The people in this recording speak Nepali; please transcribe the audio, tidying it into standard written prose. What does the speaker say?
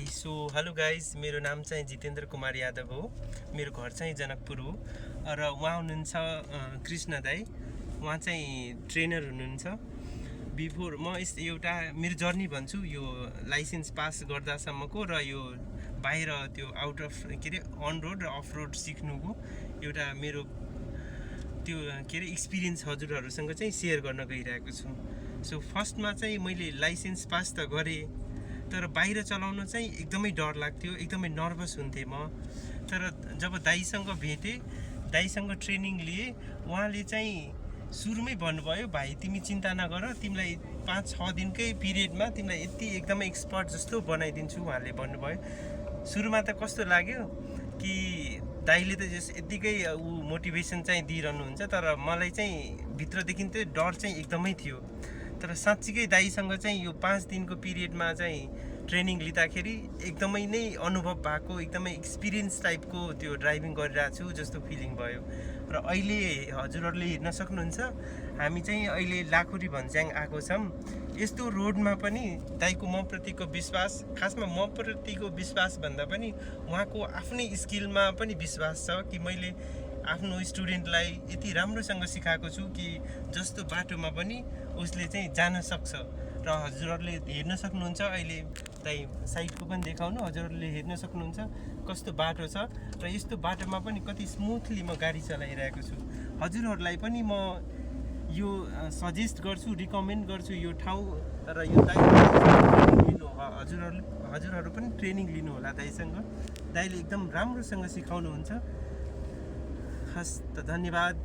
सो हेलो गाइज, मेरो नाम चाहिँ जितेन्द्र कुमार यादव हो। मेरो घर चाहिँ जनकपुर हो र उहाँ हुनुहुन्छ कृष्ण दाई। उहाँ चाहिँ ट्रेनर हुनुहुन्छ। बिफोर म एउटा मेरो जर्नी भन्छु, यो लाइसेन्स पास गर्दासम्मको र यो बाहिर त्यो आउट अफ के अरे अन रोड र अफ रोड सिक्नुको एउटा मेरो त्यो के अरे एक्सपिरियन्स हजुरहरूसँग चाहिँ सेयर गर्न गइरहेको छु। सो फर्स्टमा चाहिँ मैले लाइसेन्स पास त गरेँ, तर बाहिर चलाउन चाहिँ एकदमै डर लाग्थ्यो, एकदमै नर्भस हुन्थेँ म। तर जब दाइसँग भेटेँ, दाइसँग ट्रेनिङ लिएँ, उहाँले चाहिँ सुरुमै भन्नुभयो, भाइ तिमी चिन्ता नगर, तिमीलाई 5-6 दिनकै पिरियडमा तिमीलाई यति एकदमै एक्सपर्ट जस्तो बनाइदिन्छु उहाँले भन्नुभयो। सुरुमा त कस्तो लाग्यो कि दाइले त जस यत्तिकै मोटिभेसन चाहिँ दिइरहनुहुन्छ, तर मलाई चाहिँ भित्रदेखि चाहिँ डर चाहिँ एकदमै थियो। तर साँच्चीकै दाइसँग चाहिँ यो 5 दिनको पिरियडमा चाहिँ ट्रेनिङ लिँदाखेरि एकदमै नै अनुभव भएको, एकदमै एक्सपिरियन्स टाइपको त्यो ड्राइभिङ गरिरहेको छु जस्तो फिलिङ भयो। र अहिले हजुरहरूले हेर्न सक्नुहुन्छ, हामी चाहिँ अहिले लाखुरी भन्ज्याङ आएको छौँ। यस्तो रोडमा पनि दाइको म प्रतिको विश्वास, खासमा म प्रतिको विश्वास भन्दा पनि उहाँको आफ्नै स्किलमा पनि विश्वास छ कि मैले आफ्नो स्टुडेन्टलाई यति राम्रोसँग सिकाएको छु कि जस्तो बाटोमा पनि उसले चाहिँ जान सक्छ। र हजुरहरूले हेर्न सक्नुहुन्छ, अहिले दाइ साइडको पनि देखाउनु, हजुरहरूले हेर्न सक्नुहुन्छ कस्तो बाटो छ र यस्तो बाटोमा पनि कति स्मुथली म गाडी चलाइरहेको छु। हजुरहरूलाई पनि म यो सजेस्ट गर्छु, रिकमेन्ड गर्छु यो ठाउँ। र यो दाइ लिनु हजुरहरू पनि ट्रेनिङ लिनु होला दाइसँग। दाइले एकदम राम्रोसँग सिकाउनुहुन्छ। हस् त, धन्यवाद।